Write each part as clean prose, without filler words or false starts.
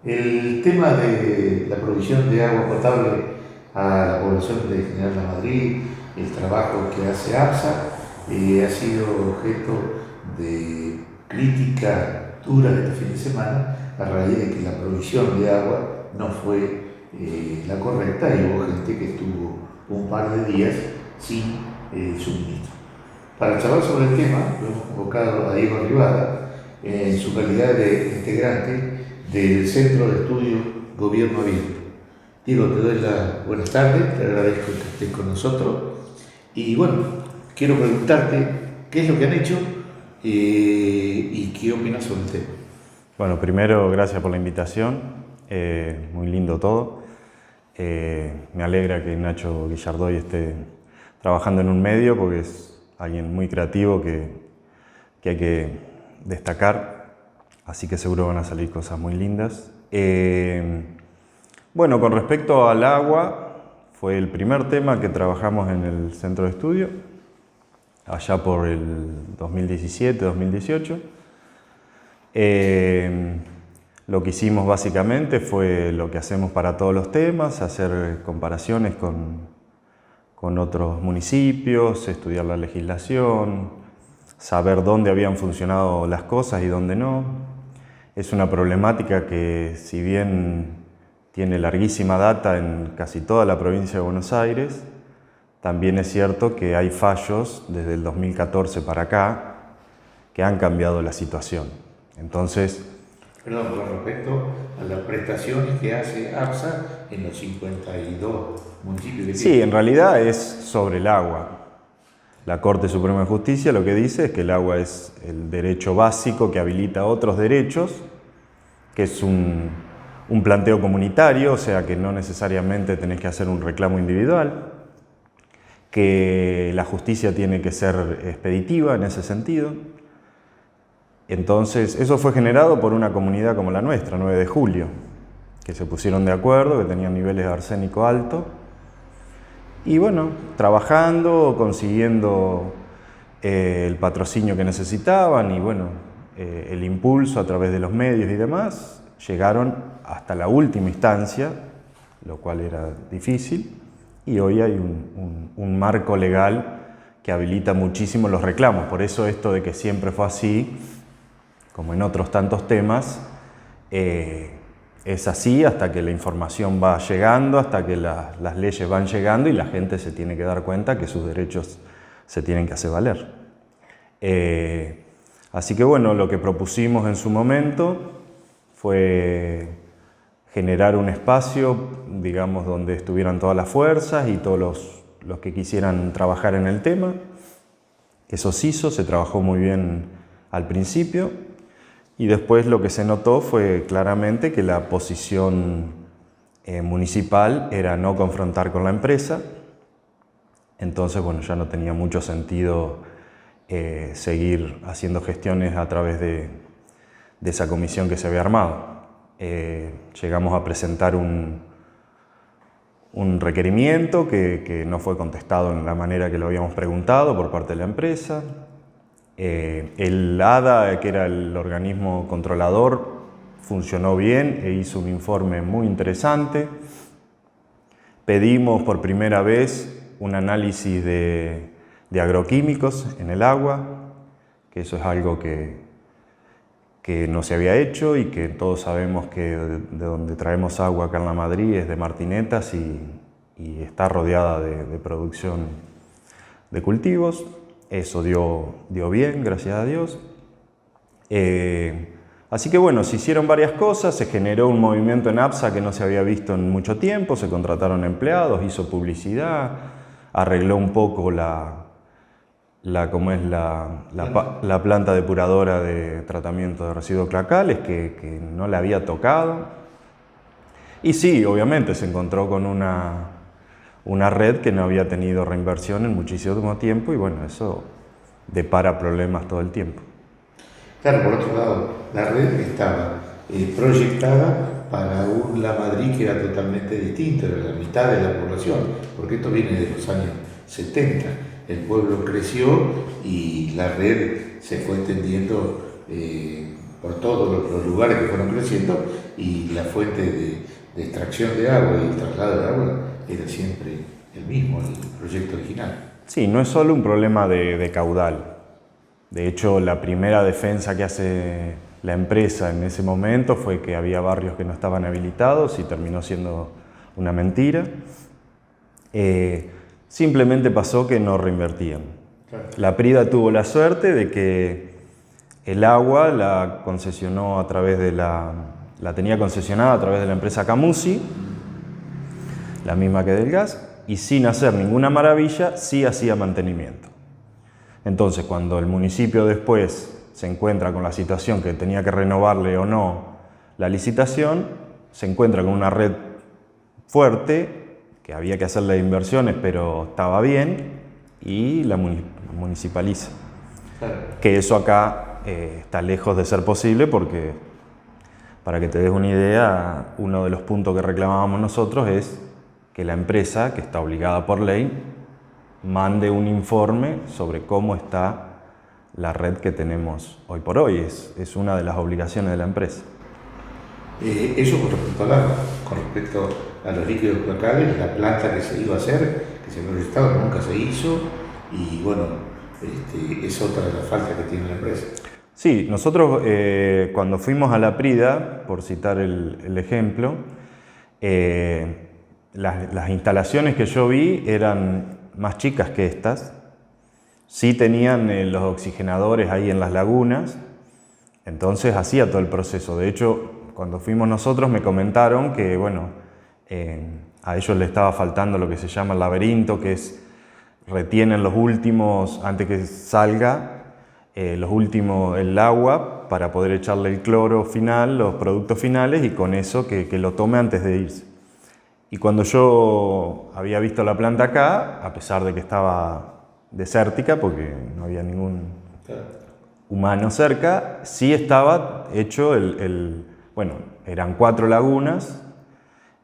El tema de la provisión de agua potable a la población de General La Madrid, el trabajo que hace APSA, ha sido objeto de crítica dura este fin de semana a raíz de que la provisión de agua no fue la correcta y hubo gente que estuvo un par de días sin suministro. Para charlar sobre el tema, lo hemos convocado a Diego Rivada en su calidad de integrante del Centro de Estudio Gobierno Abierto. Diego, te doy las buenas tardes, te agradezco que estés con nosotros y bueno, quiero preguntarte qué es lo que han hecho y qué opinas sobre el tema. Bueno, primero, gracias por la invitación, muy lindo todo. Me alegra que Nacho Guillardoy esté trabajando en un medio porque es alguien muy creativo que hay que destacar, así que seguro van a salir cosas muy lindas. Bueno, con respecto al agua, fue el primer tema que trabajamos en el centro de estudio, allá por el 2017-2018. Lo que hicimos básicamente fue lo que hacemos para todos los temas, hacer comparaciones con otros municipios, estudiar la legislación, saber dónde habían funcionado las cosas y dónde no. Es una problemática que, si bien tiene larguísima data en casi toda la provincia de Buenos Aires, también es cierto que hay fallos desde el 2014 para acá que han cambiado la situación. Entonces, perdón, con respecto a las prestaciones que hace APSA en los 52 municipios que sí, en realidad es sobre el agua. La Corte Suprema de Justicia lo que dice es que el agua es el derecho básico que habilita otros derechos, que es un planteo comunitario, o sea que no necesariamente tenés que hacer un reclamo individual, que la justicia tiene que ser expeditiva en ese sentido. Entonces, eso fue generado por una comunidad como la nuestra, 9 de Julio, que se pusieron de acuerdo, que tenían niveles de arsénico alto. Y bueno, trabajando, consiguiendo el patrocinio que necesitaban y bueno, el impulso a través de los medios y demás, llegaron hasta la última instancia, lo cual era difícil, y hoy hay un marco legal que habilita muchísimo los reclamos. Por eso esto de que siempre fue así, como en otros tantos temas, es así hasta que la información va llegando, hasta que las leyes van llegando y la gente se tiene que dar cuenta que sus derechos se tienen que hacer valer. Así que bueno, lo que propusimos en su momento fue generar un espacio, digamos, donde estuvieran todas las fuerzas y todos los que quisieran trabajar en el tema. Eso se hizo, se trabajó muy bien al principio. Y después lo que se notó fue claramente que la posición municipal era no confrontar con la empresa. Entonces, bueno, ya no tenía mucho sentido seguir haciendo gestiones a través de esa comisión que se había armado. Llegamos a presentar un requerimiento que no fue contestado en la manera que lo habíamos preguntado por parte de la empresa. El ADA, que era el organismo controlador, funcionó bien e hizo un informe muy interesante. Pedimos por primera vez un análisis de agroquímicos en el agua, que eso es algo que no se había hecho y que todos sabemos que de donde traemos agua acá en La Madrid es de Martinetas y está rodeada de producción de cultivos. Eso dio bien, gracias a Dios. Así que bueno, se hicieron varias cosas, se generó un movimiento en APSA que no se había visto en mucho tiempo, se contrataron empleados, hizo publicidad, arregló un poco la planta depuradora de tratamiento de residuos cloacales que no le había tocado. Y sí, obviamente se encontró con una red que no había tenido reinversión en muchísimo tiempo y bueno, eso depara problemas todo el tiempo. Claro, por otro lado, la red estaba proyectada para un La Madrid que era totalmente distinto, era la mitad de la población, porque esto viene de los años 70. El pueblo creció y la red se fue extendiendo por todos los lugares que fueron creciendo, y la fuente de extracción de agua y el traslado de agua era siempre el mismo, el proyecto original. Sí, no es solo un problema de caudal. De hecho, la primera defensa que hace la empresa en ese momento fue que había barrios que no estaban habilitados y terminó siendo una mentira. Simplemente pasó que no reinvertían. Claro. La Prida tuvo la suerte de que el agua la concesionó a través de la tenía concesionada a través de la empresa Camusi, la misma que del gas, y sin hacer ninguna maravilla, sí hacía mantenimiento. Entonces, cuando el municipio después se encuentra con la situación que tenía que renovarle o no la licitación, se encuentra con una red fuerte, que había que hacerle inversiones, pero estaba bien, y la municipaliza. Claro. Que eso acá está lejos de ser posible porque, para que te des una idea, uno de los puntos que reclamábamos nosotros es que la empresa, que está obligada por ley, mande un informe sobre cómo está la red que tenemos hoy por hoy. Es una de las obligaciones de la empresa. Eso con respecto al agua. Con respecto a los líquidos cloacales, la planta que se iba a hacer, que se había proyectado, nunca se hizo, y bueno, es otra de las faltas que tiene la empresa. Sí, nosotros cuando fuimos a la Prida, por citar el ejemplo, las instalaciones que yo vi eran más chicas que estas. Sí tenían los oxigenadores ahí en las lagunas, entonces hacía todo el proceso. De hecho, cuando fuimos nosotros me comentaron que, bueno, a ellos les estaba faltando lo que se llama el laberinto, que es retienen los últimos, antes que salga, el agua para poder echarle el cloro final, los productos finales, y con eso que lo tome antes de irse. Y cuando yo había visto la planta acá, a pesar de que estaba desértica, porque no había ningún humano cerca, sí estaba hecho bueno, eran 4 lagunas,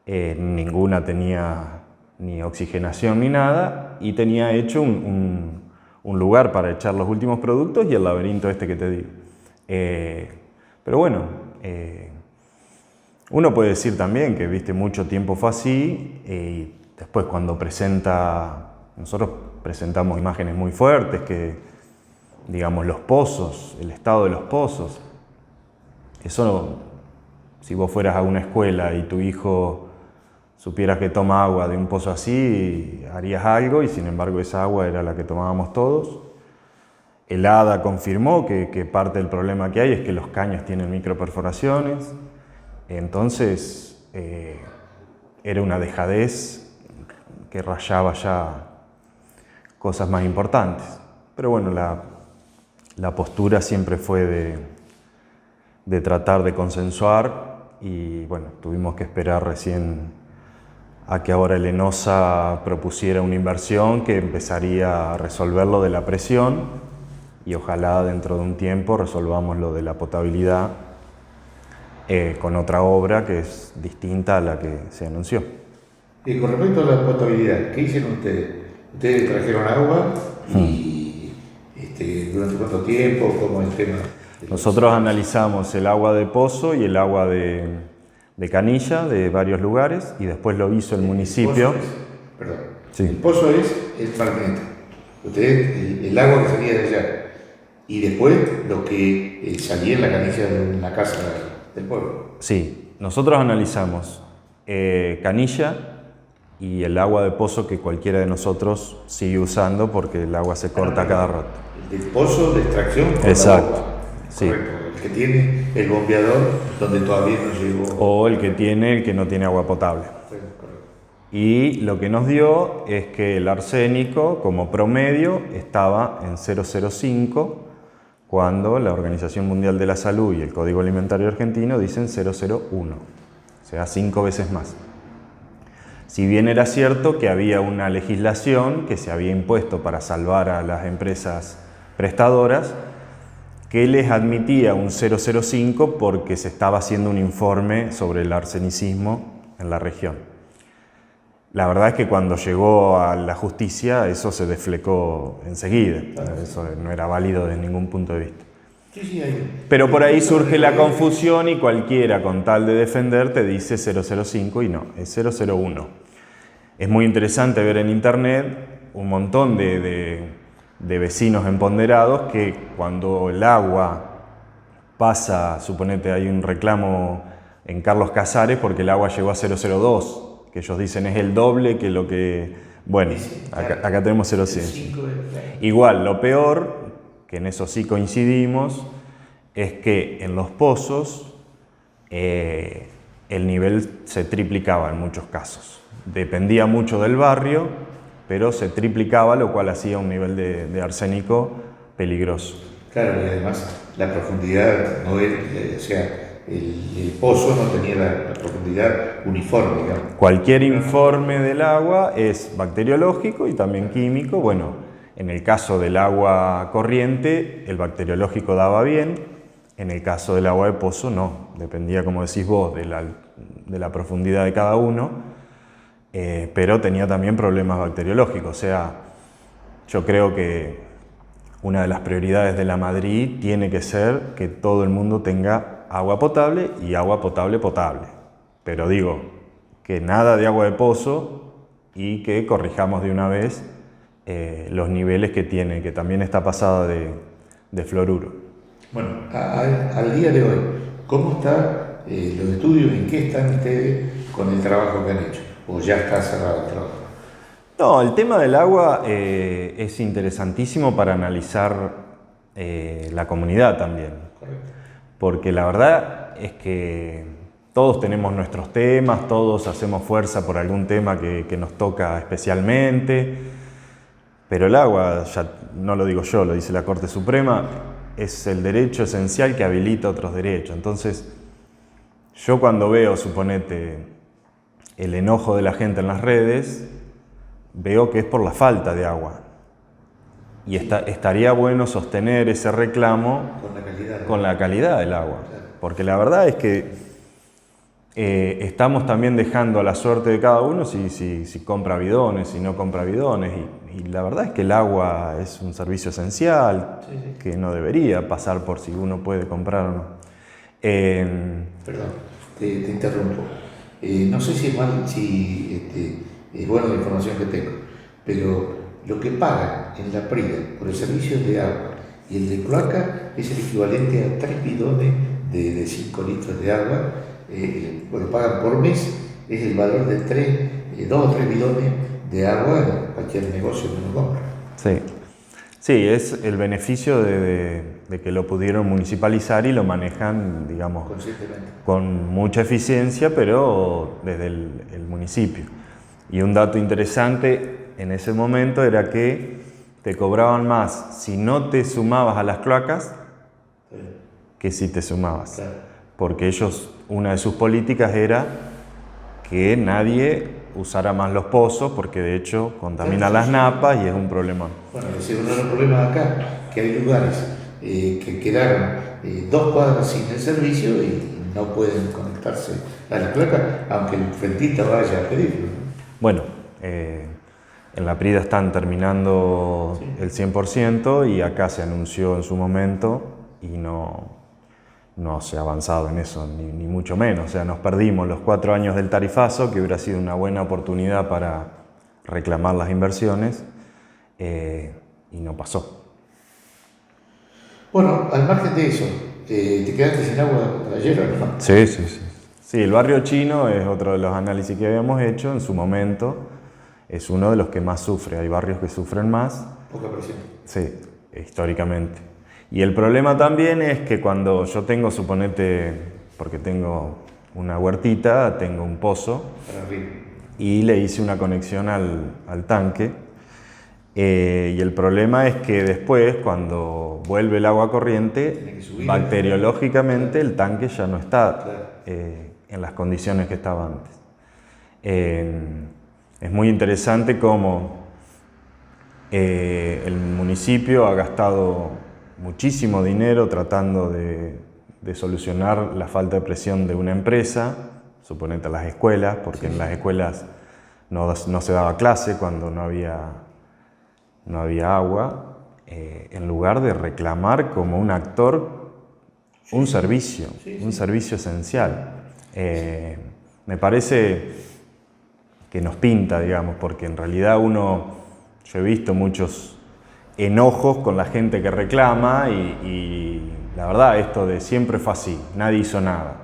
ninguna tenía ni oxigenación ni nada, y tenía hecho un lugar para echar los últimos productos y el laberinto este que te digo. Pero bueno, uno puede decir también que, viste, mucho tiempo fue así, y después cuando nosotros presentamos imágenes muy fuertes, que, digamos, los pozos, el estado de los pozos, eso, si vos fueras a una escuela y tu hijo supieras que toma agua de un pozo así, harías algo, y sin embargo esa agua era la que tomábamos todos. El ADA confirmó que parte del problema que hay es que los caños tienen microperforaciones, entonces era una dejadez que rayaba ya cosas más importantes. Pero bueno, la postura siempre fue de tratar de consensuar, y bueno, tuvimos que esperar recién a que ahora el ENOSA propusiera una inversión que empezaría a resolver lo de la presión, y ojalá dentro de un tiempo resolvamos lo de la potabilidad con otra obra que es distinta a la que se anunció. Y con respecto a la potabilidad, ¿qué hicieron ustedes? ¿Ustedes trajeron agua y durante cuánto tiempo? ¿Cómo es el tema? Nosotros analizamos el agua de pozo y el agua de canilla de varios lugares, y después lo hizo el municipio. El pozo es el fragmento. Ustedes, el agua que salía de allá, y después lo que salía en la canilla de la casa del pueblo. Sí, nosotros analizamos canilla y el agua de pozo que cualquiera de nosotros sigue usando porque el agua se corta cada rato. El pozo de extracción con exacto, la agua. Sí. Correcto. El que tiene el bombeador donde todavía no llegó. O el que no tiene agua potable. Correcto. Y lo que nos dio es que el arsénico como promedio estaba en 0,05, cuando la Organización Mundial de la Salud y el Código Alimentario Argentino dicen 0,01, o sea, 5 veces más. Si bien era cierto que había una legislación que se había impuesto para salvar a las empresas prestadoras, que les admitía un 0,05 porque se estaba haciendo un informe sobre el arsenicismo en la región. La verdad es que cuando llegó a la justicia eso se desflecó enseguida, eso no era válido desde ningún punto de vista. Sí, sí, hay. Pero por ahí surge la confusión y cualquiera con tal de defender te dice 005 y no, es 001. Es muy interesante ver en internet un montón de vecinos empoderados que cuando el agua pasa, suponete hay un reclamo en Carlos Casares porque el agua llegó a 002, que ellos dicen es el doble que lo que... Bueno, acá tenemos 0,5. Igual, lo peor, que en eso sí coincidimos, es que en los pozos el nivel se triplicaba en muchos casos. Dependía mucho del barrio, pero se triplicaba, lo cual hacía un nivel de arsénico peligroso. Claro, y además la profundidad no es, o sea, el pozo no tenía la profundidad uniforme, digamos. Cualquier informe del agua es bacteriológico y también químico. Bueno, en el caso del agua corriente, el bacteriológico daba bien. En el caso del agua de pozo, no. Dependía, como decís vos, de la profundidad de cada uno. Pero tenía también problemas bacteriológicos. O sea, yo creo que una de las prioridades de la Madrid tiene que ser que todo el mundo tenga agua potable y agua potable potable. Pero digo, que nada de agua de pozo y que corrijamos de una vez los niveles que tiene, que también está pasada de fluoruro. Bueno, al día de hoy, ¿cómo están los estudios? ¿En qué están ustedes con el trabajo que han hecho? ¿O ya está cerrado el trabajo? No, el tema del agua es interesantísimo para analizar la comunidad también. Correcto. Porque la verdad es que todos tenemos nuestros temas, todos hacemos fuerza por algún tema que nos toca especialmente, pero el agua, ya no lo digo yo, lo dice la Corte Suprema, es el derecho esencial que habilita otros derechos. Entonces, yo cuando veo, suponete, el enojo de la gente en las redes, veo que es por la falta de agua. Y estaría bueno sostener ese reclamo con la calidad del agua. Porque la verdad es que estamos también dejando a la suerte de cada uno si compra bidones, si no compra bidones. Y la verdad es que el agua es un servicio esencial, que no debería pasar por si uno puede comprar o no. Perdón, te interrumpo. No sé si es buena la información que tengo, pero lo que pagan en la Prida por el servicio de agua y el de cloaca es el equivalente a 3 bidones de 5 litros de agua. Bueno, pagan por mes, es el valor de 2 o 3 bidones de agua en cualquier negocio que uno compra. Sí, es el beneficio de que lo pudieron municipalizar y lo manejan, digamos, con mucha eficiencia, pero desde el municipio. Y un dato interesante en ese momento era que te cobraban más si no te sumabas a las cloacas que si te sumabas. Claro. Porque ellos, una de sus políticas era que nadie usara más los pozos, porque de hecho contamina las napas y es un problema. Bueno, ese es uno de los problemas acá, que hay lugares que quedaron 2 cuadras sin el servicio y no pueden conectarse a la cloaca, aunque el frentista vaya a pedirlo. Bueno, en la Prida están terminando el 100% y acá se anunció en su momento y no se ha avanzado en eso, ni mucho menos. O sea, nos perdimos los 4 años del tarifazo, que hubiera sido una buena oportunidad para reclamar las inversiones, y no pasó. Bueno, al margen de eso, ¿te quedaste sin agua ayer o no? Sí. Sí, el barrio chino es otro de los análisis que habíamos hecho en su momento. Es uno de los que más sufre. Hay barrios que sufren más. Poca presión. Sí, históricamente. Y el problema también es que cuando yo tengo, suponete, porque tengo una huertita, tengo un pozo y le hice una conexión al tanque. Y el problema es que después, cuando vuelve el agua corriente, bacteriológicamente el tanque ya no está en las condiciones que estaba antes. Es muy interesante cómo el municipio ha gastado muchísimo dinero tratando de solucionar la falta de presión de una empresa, suponete las escuelas, porque en las escuelas no se daba clase cuando no había agua, en lugar de reclamar como un actor un servicio, un servicio esencial. Me parece que nos pinta, digamos, porque en realidad yo he visto muchos enojos con la gente que reclama y la verdad esto de siempre fue así, nadie hizo nada.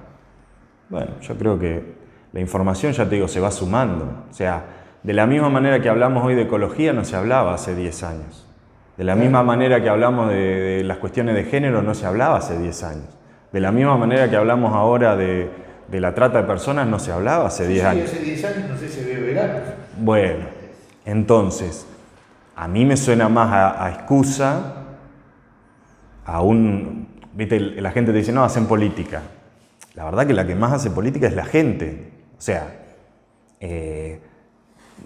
Bueno, yo creo que la información, ya te digo, se va sumando. O sea, de la misma manera que hablamos hoy de ecología no se hablaba hace 10 años. De la misma manera que hablamos de las cuestiones de género no se hablaba hace 10 años. De la misma manera que hablamos ahora de la trata de personas no se hablaba hace 10 años. Hace 10 años no sé si había veranos. Bueno, entonces, a mí me suena más a excusa, viste, la gente te dice, no, hacen política. La verdad que la que más hace política es la gente. O sea,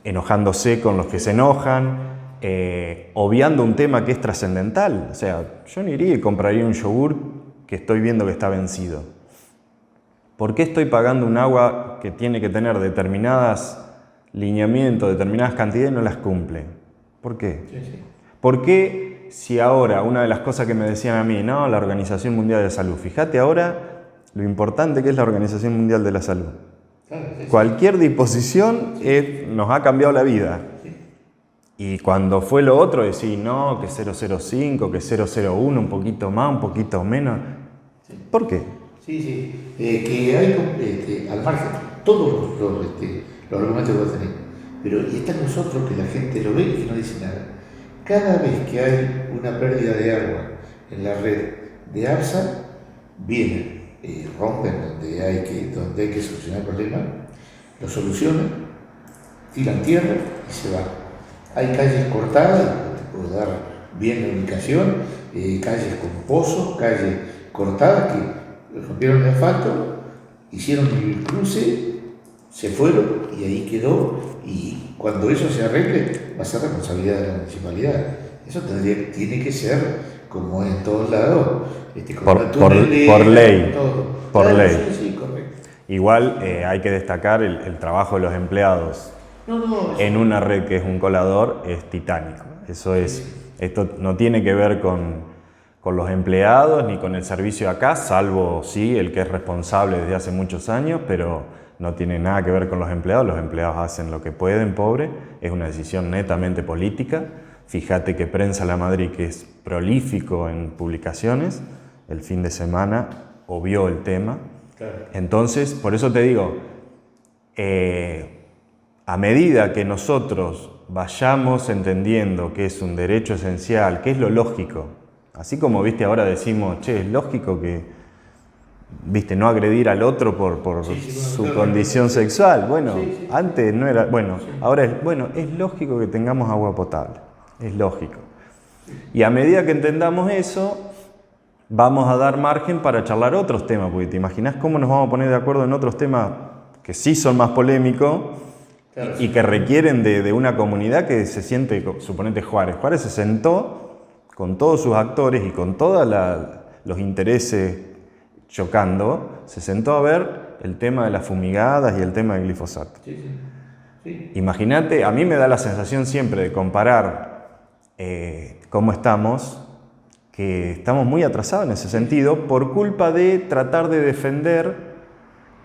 enojándose con los que se enojan, obviando un tema que es trascendental. O sea, yo no iría y compraría un yogur que estoy viendo que está vencido. ¿Por qué estoy pagando un agua que tiene que tener determinados lineamientos, determinadas cantidades y no las cumple? ¿Por qué? Sí. ¿Por qué si ahora, una de las cosas que me decían a mí, no, la Organización Mundial de la Salud, fíjate ahora lo importante que es la Organización Mundial de la Salud. Claro, sí. Cualquier disposición nos ha cambiado la vida. Sí. Y cuando fue lo otro, decir, no, que 005, que 001, un poquito más, un poquito menos. Sí. ¿Por qué? Sí. Que hay al margen todos los argumentos que vos tenés. Pero y está en nosotros que la gente lo ve y que no dice nada. Cada vez que hay una pérdida de agua en la red de ARSA, vienen, rompen donde hay que solucionar el problema, lo solucionan, tiran tierra y se van. Hay calles cortadas, te puedo dar bien la ubicación, calles con pozos, calles cortadas que rompieron el asfalto, hicieron el cruce, se fueron y ahí quedó. Y cuando eso se arregle, va a ser responsabilidad de la municipalidad. Eso tiene que ser como en todos lados, por ley. Por ley. Sí, correcto. Igual hay que destacar el trabajo de los empleados. En una red que es un colador es titánico. Esto no tiene que ver con los empleados ni con el servicio acá, salvo sí el que es responsable desde hace muchos años, pero no tiene nada que ver con los empleados hacen lo que pueden, pobre, es una decisión netamente política. Fíjate que Prensa La Madrid, que es prolífico en publicaciones, el fin de semana obvió el tema. Claro. Entonces, por eso te digo, a medida que nosotros vayamos entendiendo que es un derecho esencial, que es lo lógico, así como, viste, ahora decimos, che, es lógico que, viste, no agredir al otro por su condición sexual. Bueno, antes no era, ahora es lógico que tengamos agua potable, es lógico. Y a medida que entendamos eso, vamos a dar margen para charlar otros temas, porque te imaginás cómo nos vamos a poner de acuerdo en otros temas que sí son más polémicos, claro, y que requieren de una comunidad que se siente, suponete Juárez se sentó con todos sus actores y con todos los intereses chocando, se sentó a ver el tema de las fumigadas y el tema del glifosato. Sí. Imagínate, a mí me da la sensación siempre de comparar cómo estamos, que estamos muy atrasados en ese sentido por culpa de tratar de defender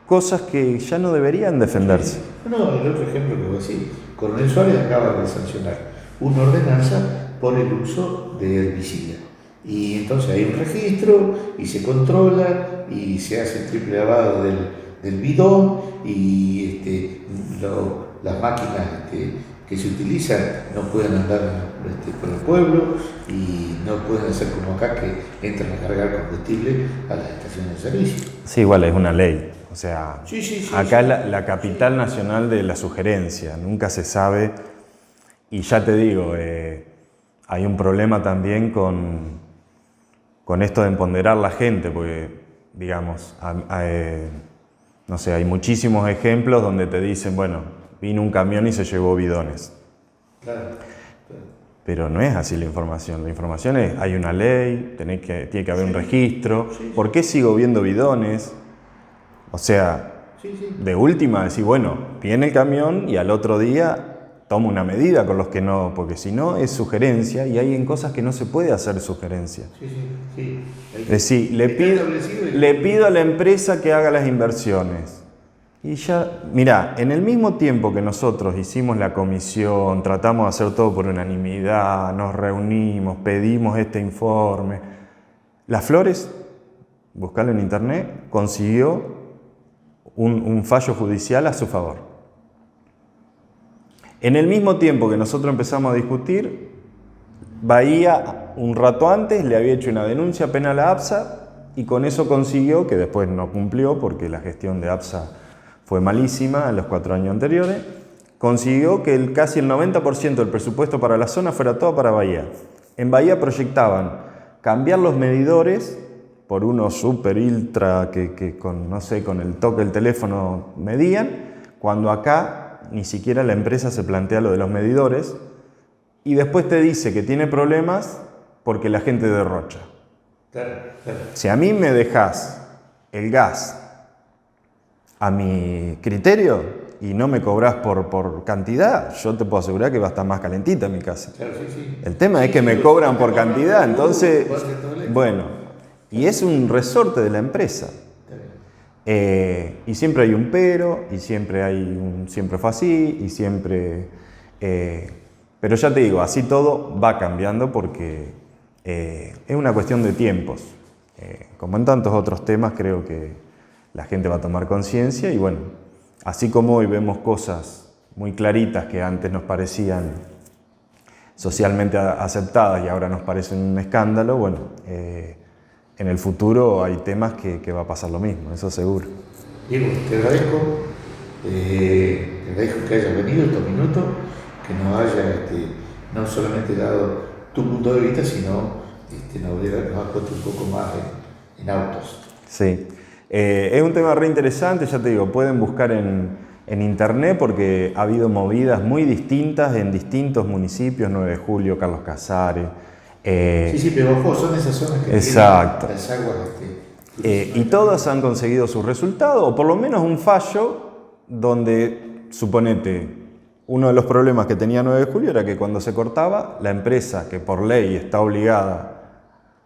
cosas que ya no deberían defenderse. No, el otro ejemplo que vos decís, Coronel Suárez acaba de sancionar una ordenanza por el uso de herbicida. Y entonces hay un registro y se controla y se hace el triple lavado del bidón y las máquinas que se utilizan no pueden andar por el pueblo y no pueden hacer como acá que entran a cargar combustible a las estaciones de servicio. Sí, igual es una ley. O sea, acá es la capital nacional de la sugerencia, nunca se sabe. Y ya te digo, hay un problema también con esto de empoderar la gente, porque, digamos, no sé, hay muchísimos ejemplos donde te dicen, bueno, vino un camión y se llevó bidones. Claro. Pero no es así la información. La información es, hay una ley, tiene que haber un registro. ¿Por qué sigo viendo bidones? O sea, de última decir, bueno, viene el camión y al otro día tomo una medida con los que no, porque si no es sugerencia y hay en cosas que no se puede hacer sugerencia. Sí. Es decir, le pido a la empresa que haga las inversiones. Y ya, mirá, en el mismo tiempo que nosotros hicimos la comisión, tratamos de hacer todo por unanimidad, nos reunimos, pedimos este informe, Las Flores, buscarlo en internet, consiguió un fallo judicial a su favor. En el mismo tiempo que nosotros empezamos a discutir, Bahía, un rato antes, le había hecho una denuncia penal a APSA y con eso consiguió, que después no cumplió porque la gestión de APSA fue malísima en los 4 años anteriores, consiguió que casi el 90% del presupuesto para la zona fuera todo para Bahía. En Bahía proyectaban cambiar los medidores por unos super ultra que con, no sé, con el toque del teléfono medían, cuando acá ni siquiera la empresa se plantea lo de los medidores y después te dice que tiene problemas porque la gente derrocha. Claro. Si a mí me dejas el gas a mi criterio y no me cobras por cantidad, yo te puedo asegurar que va a estar más calentita mi casa. Claro, sí. El tema es que me cobran por cantidad, entonces, bueno, y es un resorte de la empresa. Y siempre hay un pero, y siempre fue así, y siempre... pero ya te digo, así todo va cambiando porque es una cuestión de tiempos. Como en tantos otros temas, creo que la gente va a tomar conciencia y bueno, así como hoy vemos cosas muy claritas que antes nos parecían socialmente aceptadas y ahora nos parecen un escándalo, bueno, en el futuro hay temas que va a pasar lo mismo, eso seguro. Diego, te agradezco que hayas venido estos minutos, que nos hayas no solamente dado tu punto de vista, sino nos has puesto un poco más en autos. Sí, es un tema re interesante, ya te digo, pueden buscar en internet porque ha habido movidas muy distintas en distintos municipios, 9 de Julio, Carlos Casares. Sí, pero ojo, son esas zonas que exacto. tienen las aguas. Y todas han conseguido su resultado, o por lo menos un fallo donde, suponete, uno de los problemas que tenía 9 de Julio era que cuando se cortaba, la empresa, que por ley está obligada,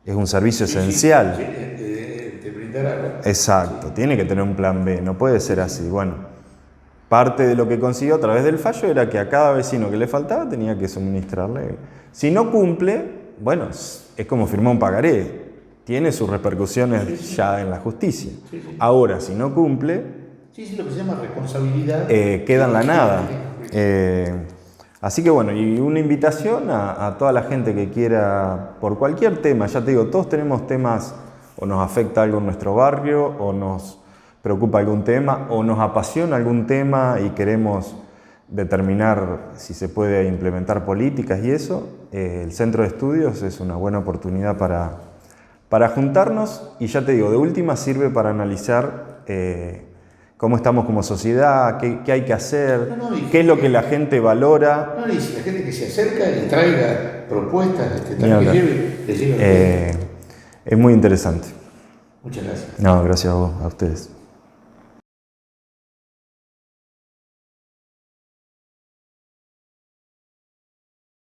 es un servicio esencial. Te brindará agua. Exacto, tiene que tener un plan B, no puede ser así. Bueno, parte de lo que consiguió a través del fallo era que a cada vecino que le faltaba tenía que suministrarle. Si no cumple, bueno, es como firmar un pagaré, tiene sus repercusiones ya en la justicia. Ahora, si no cumple, lo que se llama responsabilidad, queda en la nada. Así que bueno, y una invitación a toda la gente que quiera, por cualquier tema, ya te digo, todos tenemos temas, o nos afecta algo en nuestro barrio, o nos preocupa algún tema, o nos apasiona algún tema y queremos determinar si se puede implementar políticas y eso, el centro de estudios es una buena oportunidad para juntarnos y ya te digo, de última sirve para analizar cómo estamos como sociedad, qué hay que hacer, qué es lo que la gente valora. Y si la gente que se acerca y traiga propuestas, le lleve. Es muy interesante. Muchas gracias. No, gracias a vos, a ustedes.